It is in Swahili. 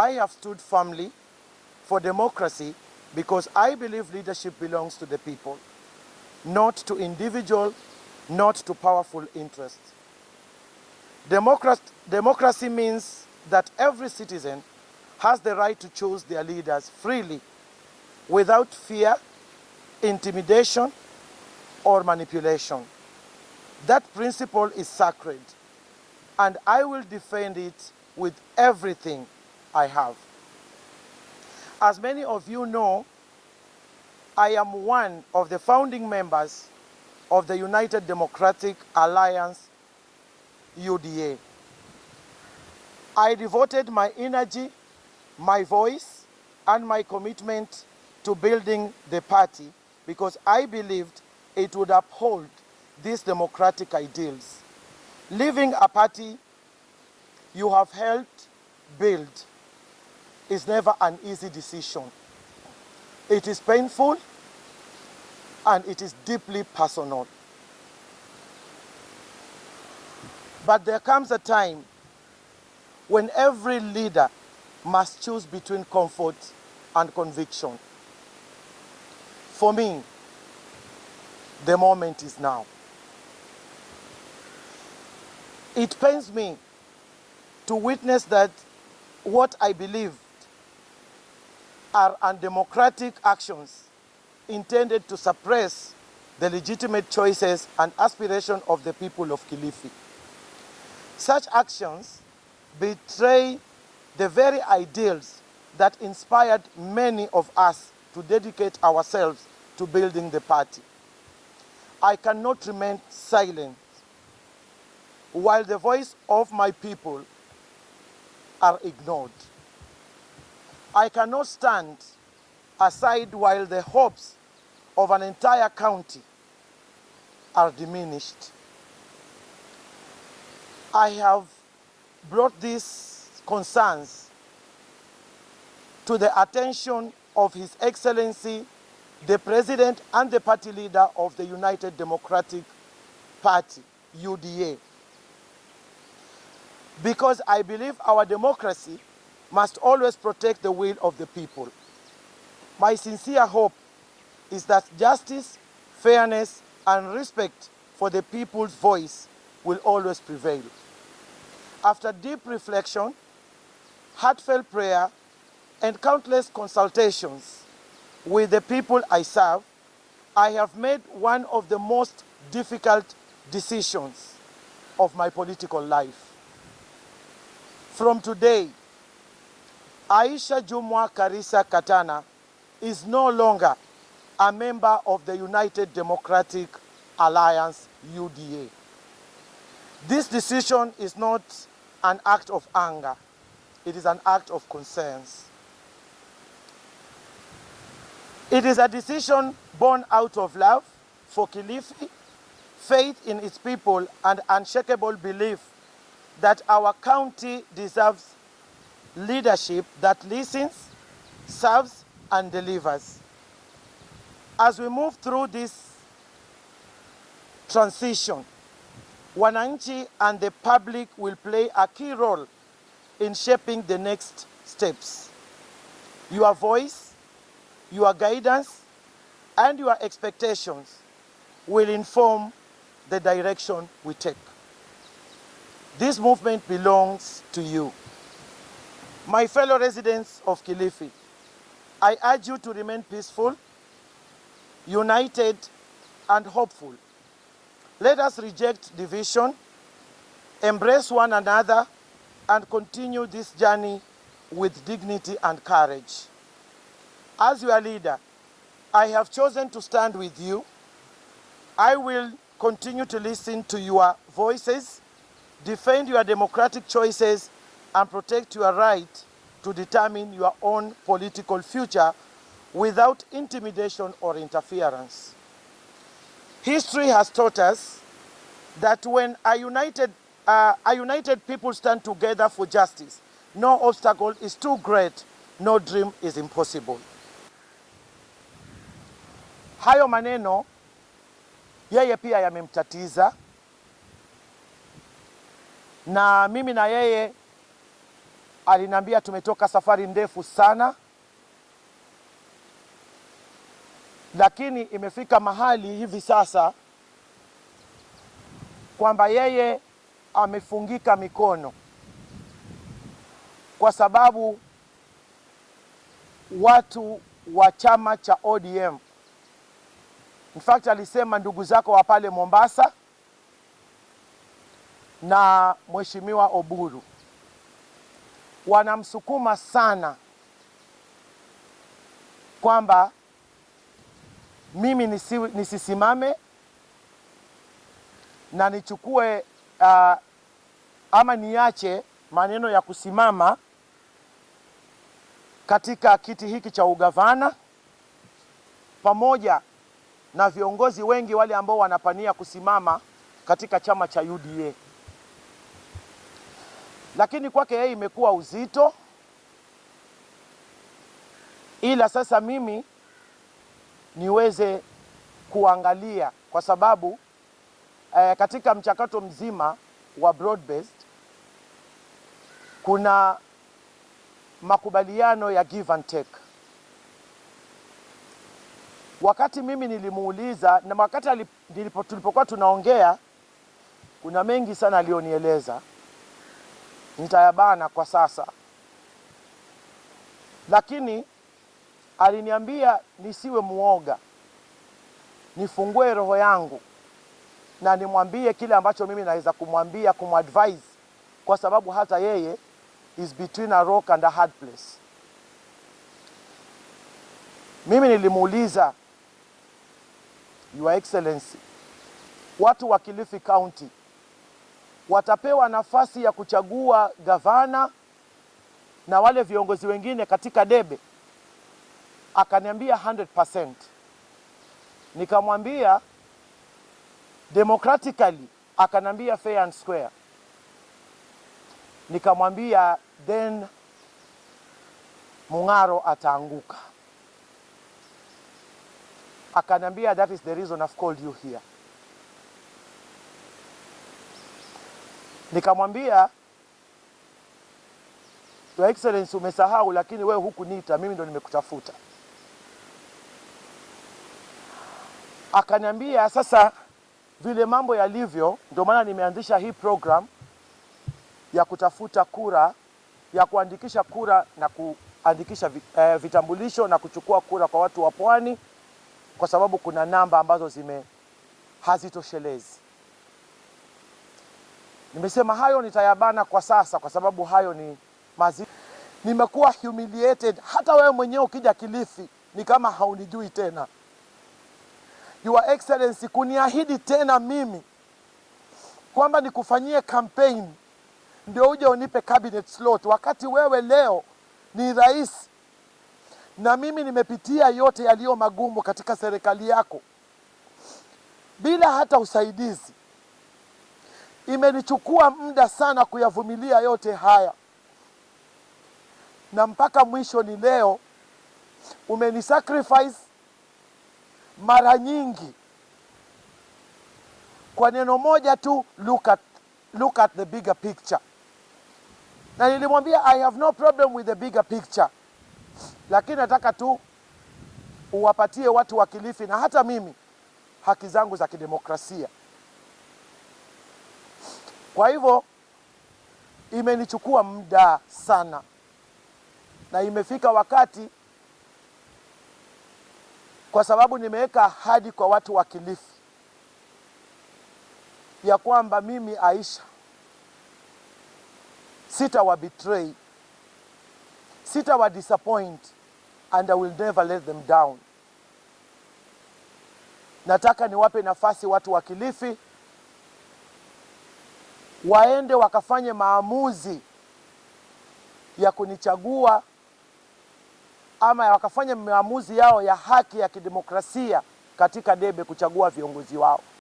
I have stood firmly for democracy because I believe leadership belongs to the people, not to individual, not to powerful interests. Democracy means that every citizen has the right to choose their leaders freely, without fear, intimidation, or manipulation. That principle is sacred, and I will defend it with everything I have. As many of you know, I am one of the founding members of the United Democratic Alliance, UDA. I devoted my energy, my voice, and my commitment to building the party because I believed it would uphold these democratic ideals. Leaving a party you have helped build is never an easy decision. It is painful and it is deeply personal. But there comes a time when every leader must choose between comfort and conviction. For me, the moment is now. It pains me to witness that what I believed are undemocratic actions intended to suppress the legitimate choices and aspirations of the people of Kilifi. Such actions betray the very ideals that inspired many of us to dedicate ourselves to building the party. I cannot remain silent while the voice of my people are ignored. I cannot stand aside while the hopes of an entire county are diminished. I have brought these concerns to the attention of His Excellency, the President and the party leader of the United Democratic Party, UDA, because I believe our democracy must always protect the will of the people. My sincere hope is that justice, fairness, and respect for the people's voice will always prevail. After deep reflection, heartfelt prayer, and countless consultations with the people I serve, I have made one of the most difficult decisions of my political life. From today, Aisha Jumwa Karisa Katana is no longer a member of the United Democratic Alliance, UDA. This decision is not an act of anger. It is an act of concern. It is a decision born out of love for Kilifi, faith in its people, and unshakable belief that our county deserves leadership that listens, serves, and delivers. As we move through this transition, Wananchi and the public will play a key role in shaping the next steps. Your voice, your guidance, and your expectations will inform the direction we take. This movement belongs to you. My fellow residents of Kilifi, I urge you to remain peaceful, united, and hopeful. Let us reject division, embrace one another, and continue this journey with dignity and courage. As your leader, I have chosen to stand with you. I will continue to listen to your voices, defend your democratic choices, and protect your right to determine your own political future without intimidation or interference. History has taught us that when a united people stand together for justice, no obstacle is too great, no dream is impossible. Hayo maneno yeye pia yamemtatiza, na mimi na yeye Aliniambia tumetoka safari ndefu sana, lakini imefika mahali hivi sasa kwamba yeye amefungika mikono kwa sababu watu wa chama cha ODM, in fact alisema ndugu zako wa pale Mombasa na Mheshimiwa Oburu wanamsukuma sana kwamba mimi nisisimame na nichukue ama niache maneno ya kusimama katika kiti hiki cha ugavana, pamoja na viongozi wengi wale ambao wanapania kusimama katika chama cha UDA. Lakini kwake yeye imekuwa uzito, ila sasa mimi niweze kuangalia, kwa sababu katika mchakato mzima wa broad based kuna makubaliano ya give and take. Wakati mimi nilimuuliza na wakati tulipokuwa tunaongea, kuna mengi sana alionieleza, nitayabana kwa sasa, lakini aliniambia nisiwe muoga, nifungue roho yangu na nimwambie kile ambacho mimi naweza kumwambia, kumadvise, kwa sababu hata yeye is between a rock and a hard place. Mimi nilimuuliza, Your Excellency, watu wa Kilifi County watapewa nafasi ya kuchagua gavana na wale viongozi wengine katika debe? Akaniambia 100%. Nikamwambia democratically, akanambia fair and square. Nikamwambia then Mung'aro ataanguka. Akanambia that is the reason I've called you here. Nikamwambia Your Excellency, umesahau, lakini wewe hukuniita, mimi ndo nimekutafuta. Akaniambia sasa vile mambo yalivyo, ndio maana nimeanzisha hii program ya kutafuta kura, ya kuandikisha kura na kuandikisha vitambulisho na kuchukua kura kwa watu wa Pwani, kwa sababu kuna namba ambazo hazitoshelezi. Nimesema hayo nitayabana kwa sasa, kwa sababu hayo ni nimekuwa humiliated. Hata wewe mwenyewe ukija Kilifi ni kama haunijui tena. Your Excellency, kuniahidi tena mimi kwamba nikufanyie campaign ndio uje unipe cabinet slot, wakati wewe leo ni rais, na mimi nimepitia yote yaliyo magumu katika serikali yako bila hata usaidizi. Imenichukua muda sana kuyavumilia yote haya, na mpaka mwisho ni leo umenisacrifice mara nyingi kwa neno moja tu, look at the bigger picture. Na nilimwambia I have no problem with the bigger picture, lakini nataka tu uwapatie watu wa Kilifi na hata mimi haki zangu za kidemokrasia. Kwa hivyo imenichukua muda sana, na imefika wakati, kwa sababu nimeweka ahadi kwa watu wa Kilifi ya kwamba mimi Aisha sitawa betray, sitawa disappoint, and I will never let them down. Nataka niwape nafasi watu wa Kilifi waende wakafanye maamuzi ya kunichagua, ama wakafanya maamuzi yao ya haki ya kidemokrasia katika debe kuchagua viongozi wao.